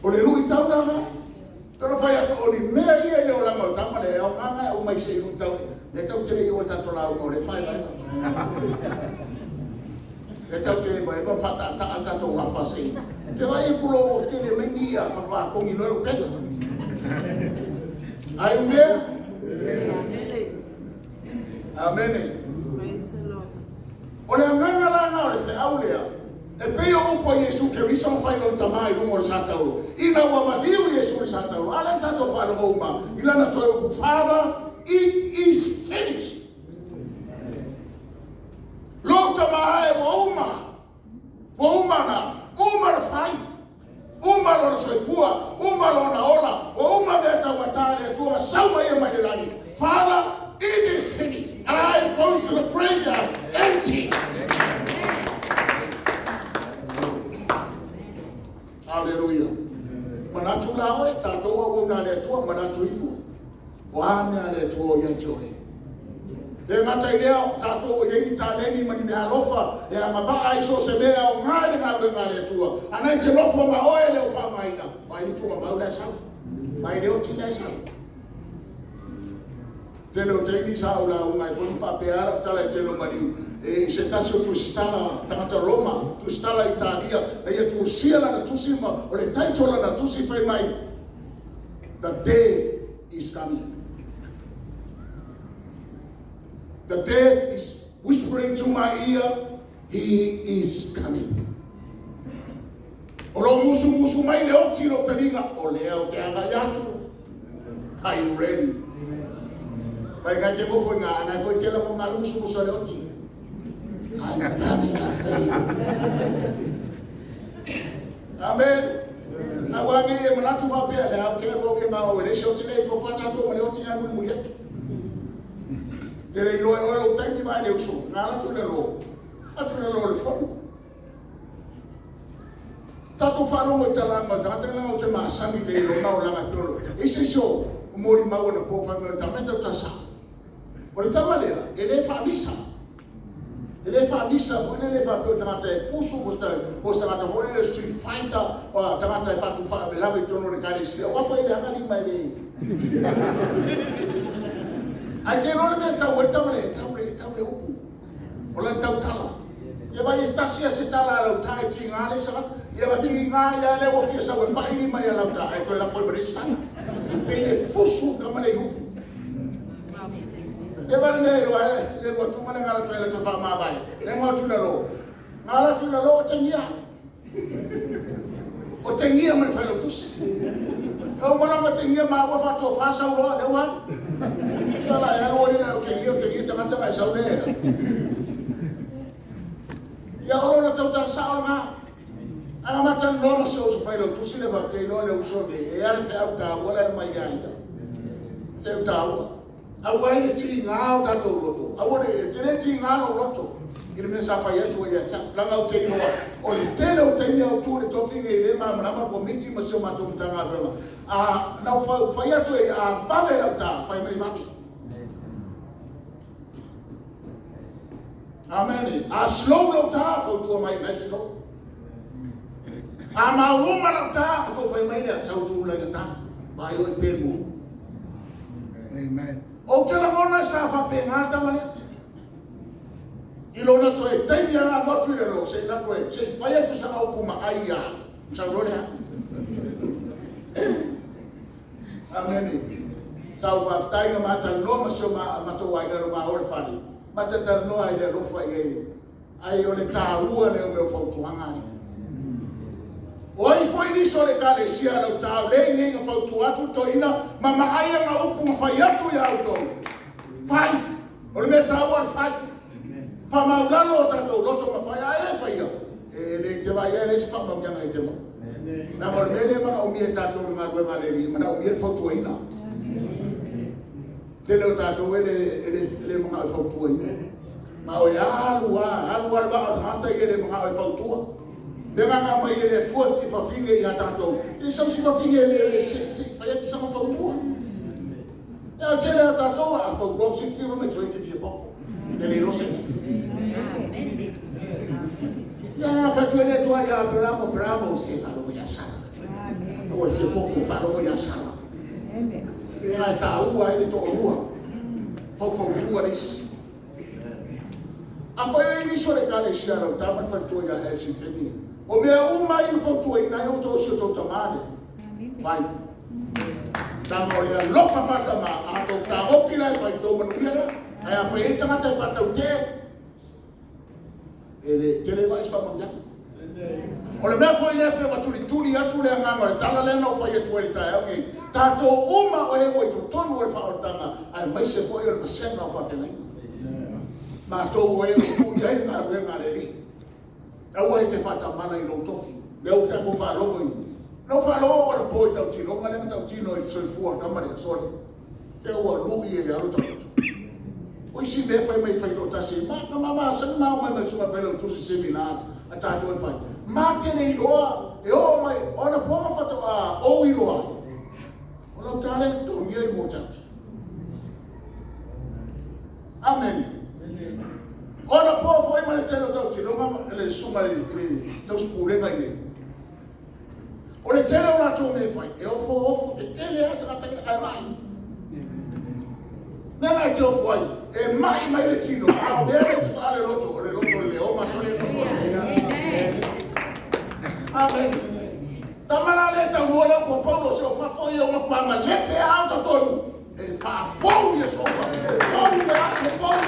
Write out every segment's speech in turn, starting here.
O le lui tau langa. Toro fai atu o ni mea ia le o langa o tama le au nganga o mai se ilu tau. Le tau tere i o tato lau no le fai vai. Le tau tere mai ba fata ta tato wafa se. Te vai kulo o tere mengi ia fa kongi no lo kega. Are you there? Amen. O le nganga langa o le fe au lea. E peo upo Yesu ke riso fai lo tamai lungo le satau. Ina wa maliu Yesu le satau. Ala tato fa lo uma. Ila na toi upu Father, it is finished. Lo tamai wa uma. Wa uma na. Uma le fai. Uma lo na soifua. Uma lo na ola. Wa uma veta watale tua sawa ia mai lani. Father, it is finished. I am going to the graveyard empty. Hallelujah. Manatu lawe, tatoa wuna le tua, manatu ifu. Wahame ale tua ya joe. E ngata ileo, tatoa yengi taleni mani me alofa, e amabaa iso sebea o ngale ngale tua. Anaite lofa maoe le ufa maina. Maini tua maula sao. Maini o tila sao. Telo tengi sa ula unga I foni fa peara tala telo maliu e se taso tu stala tangata Roma tu stala Italia e tu siala na tu sima o le taitola na tu si fai mai. The day is coming. The death is whispering to my ear, he is coming. Olo musu mai le oti lo pelinga o leo te anga yatu. Are you ready? Pai nga te mofo nga ana foi kela mo malu musu so le oti. I'm coming after you. Amen. Na wangi e manatu va pe le au ke ro ke ma o le shoti le fo fana to mo le oti ya mu mulia. Ele lo lo tangi vai le uso. Na la tu le lo. Atu le lo le fo. Tatu fa no mo talanga ta o te ma sami le lo na o langa tolo. Ese so mori ma ona po fa me ta meta ta sa. O le tamalea, ele fa misa. Ele fa misa, ele fa pe tamata e fusu posta mata vole le street fighter o tamata e fa tu fa la ve tono le kale si. O fa ile ngani mai le. Ai ke no le meta o tamale, tau le upu. O le tau tala. Ia vai tasia se tala la utai ki ngale sa. Ia va ki ngaya le o fia sa o mai ni mai la utai. Ai ko la foi brista. E fusu tamale upu. E vale ne lo ale, le lo tu mana ngala tu ele tu fa ma vai. Le mo tu lo. Ngala tu lo o tengia. O tengia me fa lo tu. O mo na tengia ma wa fa to fa sa lo le wa. Tala ya lo ni na o tengia ta mata vai sa le. Ya o na tu ta sa o ma. Ana mata no ma so fa lo tu si le va te lo le uso de. E ale fa ta wala mai ya. Se ta wa. Awai le ti ngao tato roto. Awai le ti ngao roto. Ile me sa fa yetu ya cha. Langa o te noa. O le tele o te nia o tu le tofi nge le ma na ma komiti ma se ma to mtanga rema. Na fa yetu a vave la ta fa mai mami. Amen. A slow lo ta ko tu mai na slow. A ma uma lo ta ko fa mai le sa tu la ta. Ba yo pe mu. Amen. O ke la mona sa fa pe ngata mane. I lona to e tai ya no tu le lo se na ko se fa ya tu sa o kuma ai ya. Sa ro le. Amen. Sa fa tai ma ta no ma so ma to wa ina ma o fa ni. Ma ta ta no ai le lo fa ye. Ai o le ta ua le o me fa tu hanga ni. Oi foi ni so le kale sia lo ta le ni nga fa tu atu to ina mama ai nga upu ma fa ya tu ya auto. Fai. O le me ta wa fai. Fa ma la lo ta to lo to ma fa ya e fa ya. E le te va ya le fa ma nga te mo. Na mo le ma o mi ta to nga go ma le ni ma o mi fa tu ina. Te lo ta to le ma fa tu ina. Ma o ya lu wa ba ta ta ye le ma fa tu. Dengan apa yang dia tuat di fafinge ya tato. Ini sama si fafinge si faya tu sama fautua. Ya jela tato apa gok si firma me join di poko. Ele não sei. Ya fatu ele tua ya bravo si falo ya sana. te poko whanongo ia sara. Ngai tā ua e to rua. Faifau tua nisi. A whai ni sore kale si arau tāma whantua ia e si teni. O mea uma i whautua i nai o tō si o tō tamane. Vai. Tama o lea lofa whatama a tō tā ofi lai whai tō manuiara. Ai a whai e tangata e whatau te. Ele te le vai whamanga. O le mea whai lea pe waturi atu lea ngama le tala lea nau whai e tuere tai au ngi. Tātou uma o he o i tō tonu o le whaotanga. Ai mai se whai o le masenga o whawhenai. Ma tau o e o tū i hei ngā ruenga le ri. Au ai te whata mana i rau tofi. Leo te ko whārongo i. Nau whārongo o le pōi tau tino. Ngā lenga tau tino i soifua kamare a sore. Te ua lui e aru tau. O isi me whai mai whai tō tasi. Ma sang mau mai mai sunga whelo tusi seminar. A tātou e whai. Ma tene i loa. E o mai. O na pōma whata a o i loa. O lau tāre tō ngia i mō tatu. Amen. Ora po foi mane telo tau tino mama ele suma le tau spurenga i ne. O le tele ona tō me fai, e ofo te tele ata ai mai. Nena te ofo ai, e mai le tino, a bere tu ale loto le o ma sole loto. Amen. Tamana le tau mola po Paulo se o fa foi o ma panga lepe auto tonu. E fa foi e sopa. E foi.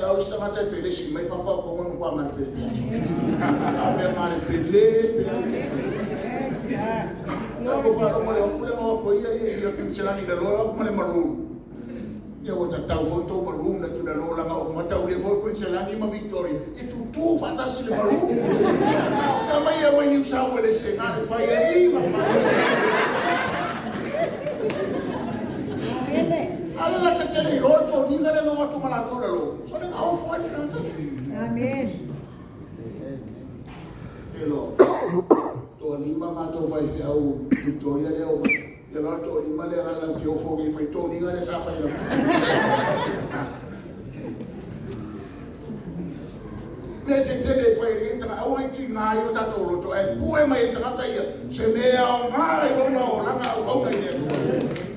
Au isa mata felici mai fa ko ngonu kwa mane pe. A me mane pe. No ko fa no mo le ko ia pincelani le lo ko le maru. Ia o tau foto maru na tu le lo la o mata o le vo pincelani ma Victoria. E tu fantastico le maru. Ta mai ia mai ni usa o le sena le fai ai ma ala la tele lo to dinga le no to mala to lo so le au foi na to amen hello to ni mama to vai fiau Victoria le o ya lo to ni male ala ki o fo mi fai to ni ngale sa fai lo me te tele fai entra au ai ti na yo ta to lo to e pue mai entra ta ia se me au mai lo no la nga au na ia to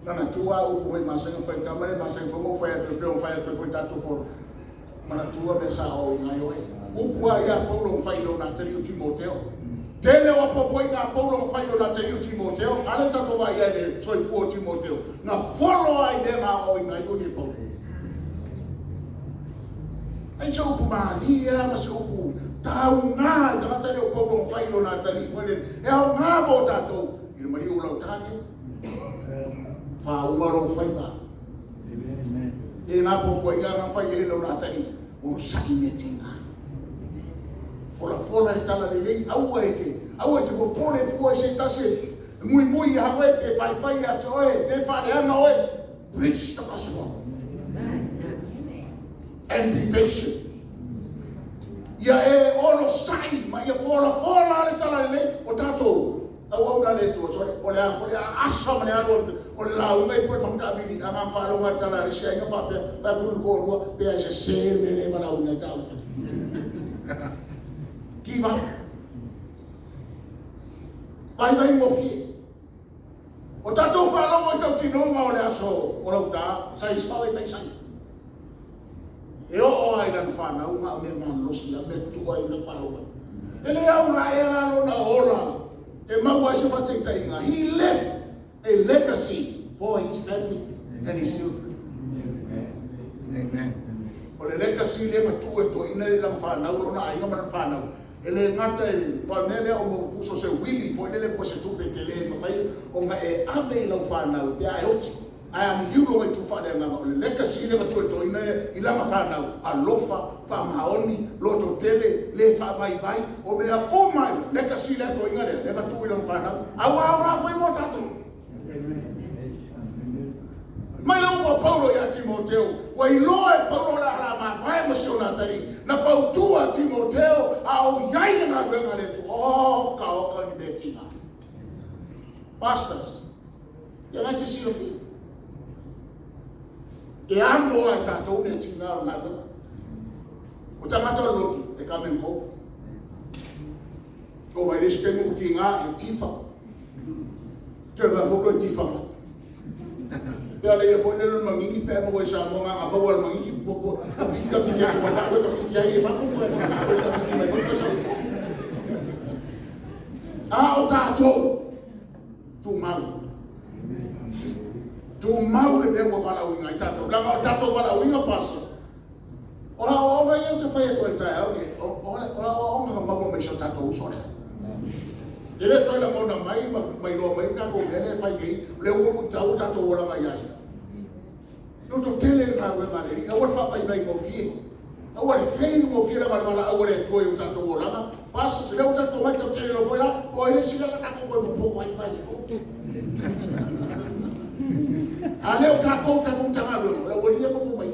Nana tua o foi masanga foi kamare masanga foi mo foi atu foi tatu for mana tua me sa o ngai oi o pua ia Paulo fai lo na teri Timoteo tele o popo ia Paulo fai lo na teri Timoteo ale tatu vai ia soi fu Timoteo na follow ai de ma o ngai o ki Paulo ai so pu malia ma so pu tau nga ta tele o Paulo fai lo na teri foi e o nga mo tatu i mari o Leauta fa umaro faiva e na popo ia na fai e no na tani o sai metinga fola e tala le au e ko pole fu e se tase muy ha e fai a toe e fa le ana oe reach the gospel and be patient ia e ono sai ma ia fola le tala le o tato au na le to so o le asa ma le alo o le la ngai po fam ka bini ama fa lo ma tala ri sai nga fa pe ku ko ro pe a se me le ma la una ta ki va vai mo fi o tato fa lo mo to ti no ma o le aso o lo ta sai spa e sai e o ai na fa na uma me ma lo si la me tu ai na fa lo ele au na era lo na ola e mau ai se fa Taitai nga he left a legacy for his family and his children. Amen. O le legacy le matu e to ina le lang whanau lo na ainga man whanau. E le ngata e panele o mo kuso se wili fo ele po se tupe te le mawhai o nga e ame lau whanau pia e oti. Ai am hiulo mai tu whanau nga o le legacy le matu e to ina i langa whanau a lofa, whamaoni, loto tele, le whamai vai o mea o mai legacy le to ina le matu i langa whanau. Awa fai mo tatu. Mai lau Paulo ia Timoteo, wa iloe Paulo la hala vai masiona tari, na fautua Timoteo au yai na ruenga le tu, o ka oka ni betinga. Pastors, ia ngai te sio fi. E amo ai tātou ne tina o nā ruenga. O tangata lotu, e kamen ko. o mai lesu kemu ki ngā i tifa. Te ngā whoko i tifa. Pea le e fwone rana mangingi pēr mo i Samoa ngā bawal mangingi popo. Ka whika whika ko mata koe ka whika i e whaku koe. Koe ka whika mai koe kasa. A o tātou. Tu mau. Tu mau le pēr mo whala uinga i tātou. Langa o tātou whala uinga pasa. Ora o mai eu te whai e Taitai au ni. Ora o ngā maua mai sa tātou usore. Ele toi la mona mai loa mai ka ko mele fai gei le uru tau tātou ora mai ai. No to tele ngā ue ngāre ri. Awar wha pai mai mo fie. Awar whei mo fie la mara awar e toi o tātou ora nga. Pasa se leo tātou mai ka tele lo foi la. O ele sika la kako koe mo poko ai mai siko. A leo kako kako mtanga luno. La wari mo fu mai.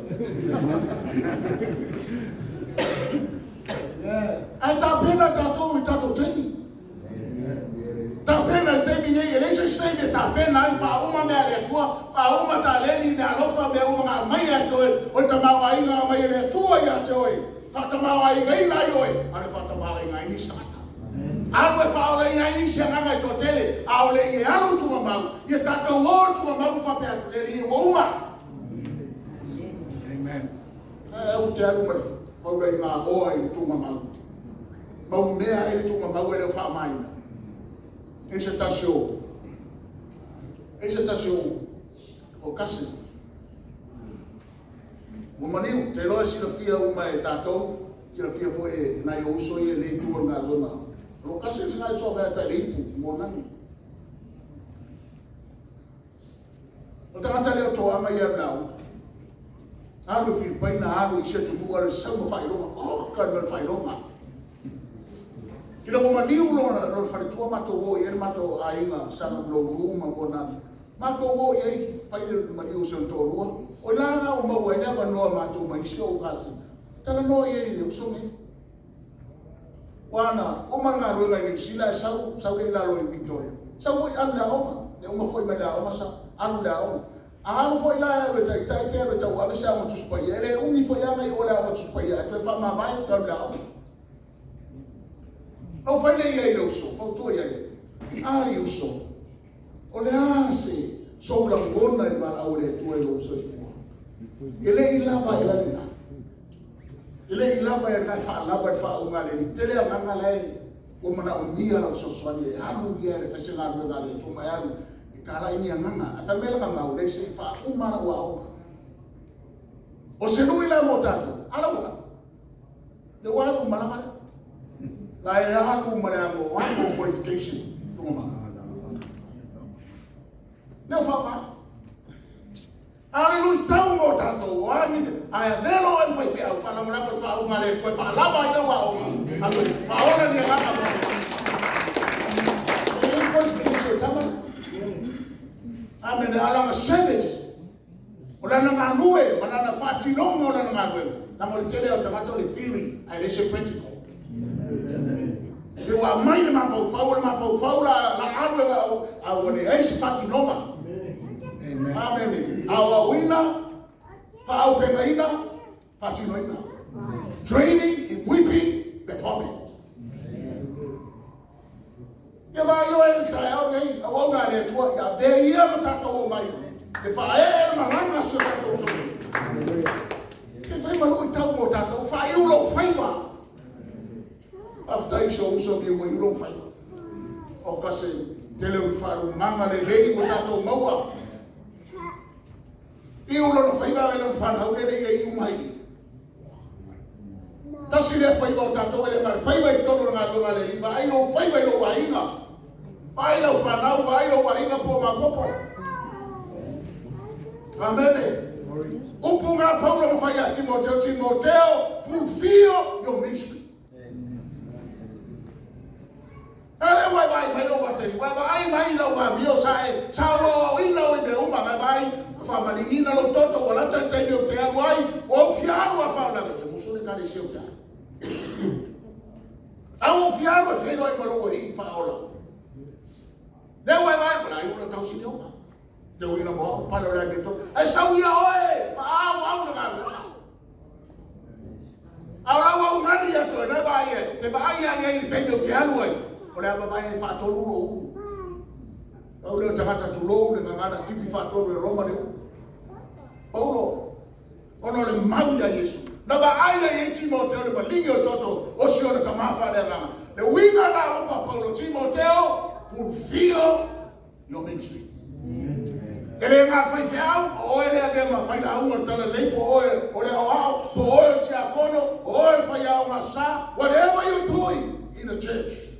Ai tā pena tātou i tātou teni. Tā pena temi nei, e leisa seime tā pena ai whauma mea lea tua, whauma tā leni mea lofa mea uma ngā mai a toe, o ta maua inga mai lea tua i a toe, whata maua inga ina i oe, are whata maua inga ini sata. Alu e whaola ina ini si ananga i tō tele, ao le i e anu tuma mau, i e tātou o tuma mau whapea tu le ri o uma. Amen. E au te alu mara, whaura i ngā oa i tuma mau. Mau mea i tuma mau e leo whamaina. Ese tasio o kasi. O maliu, te roa si la fia uma e tātou, ki la fia foi e nai o uso i e lei tua ngā rona. O kasi si ngai soa vea tai leipu, mō nani. O tangata leo tō ama i au, alu Filipaina, alu i se tumu are sauma whailonga, ka nal whailonga. Kina mo maliu lona no whare mato o i mato a inga sana bloguma mo nani. Mato o i whaile maliu san tō rua. O langa o maua i newa noa mato mai si o kasi. Tala noa i e usongi. Wana, o manga ruenga i sila e sau le lalo i Victoria. Sau foi alu la oma. Ne uma foi me la oma sa alu la oma. A alu foi la e Taitai ke e tau ave sa mo tuspai. Ere umi foi ama i o la mo tuspai. E te whama mai ka la oma. No whaile iei le uso, whautua iei. Ari uso. O le ase, soula ngona i wala au le tua i le uso i fua. I le i lava i lalina. I le i lava i ngai wha lava i wha unga le ni. Tele a nganga lei, o mana o mia la uso swani e alu i e le whese ngā rua ngā le tuma i alu. I kāra ini a nganga. A whamela ngā mau le se i wha umara ua oma. O se nui la mo tātou, ala ua. Le wālu maramara. La e alu mara mo wango qualification tuma. Neu whaka. Ale lui tau mo tato wani. Ai velo en faifeau whala mara ko wha unga le koe wha lava i wa o. Ako paona ni ngaka mo. E qualification tama. Ame ne alanga service. O lana ngā nue, manana whatinonga o lana ngā nue. Namo le tele o tamato le theory, ai le se practical. Le wa mai le mafau la alu a wone e se whatinonga. Amen. Awa wina, whaau pengaina, whatinoina. Training, equipping, performing. Ia wa io e kai au nei, a wauna le tua, ia ve ia ma tātou o mai. E whae e maranga si o tātou so mai. E whai malu i tau mo tātou, whae ulo whaiwa. After iso uso ki ua ulo whaiwa. O kase tele ui wharu manga le lei mo tātou maua. I ulo no whaiwa e lan whanau le lei e iu mai. Tasi le whaiwa o tātou e le ngare whaiwa i tono ngā dunga le riva, ai lo whaiwa i lo wainga. Ai lo whanau, ai lo wainga po ma popo. Amene. Upu ngā paula mo whai a Timoteo, fulfill your ministry. Ale wai mai lo wateri, wai mai lo wa mio sae, sao ina o de uma vai, fa malinina lo toto wala tante mio te ai, o fiaro a fa na de musule ka lesio ka. Au fiaro fe no mo lo ri fa ola. De wai wala uno tau sinio. De uno mo pa lo la meto. E sau ia oe, fa au na ga. Ahora wa ngani ya to na vai, te vai ia ia te mio te alu ai. O o le ava vai e whātonu lo. Au leo tangata tulou le ngangana tipi whātonu e Roma leo. Paulo, ono le mau ya Yesu. Na ba aia e Timoteo le malingi o toto o si ona ka mawha le nganga. Le winga na opa Paulo Timoteo, fulfill your ministry. Ele ngā faifeau, o ele ake ma whaina aunga tala leipo oe, o le awao, po oe o tia kono, o oe whaiao ngā sa, whatever you're doing in the church.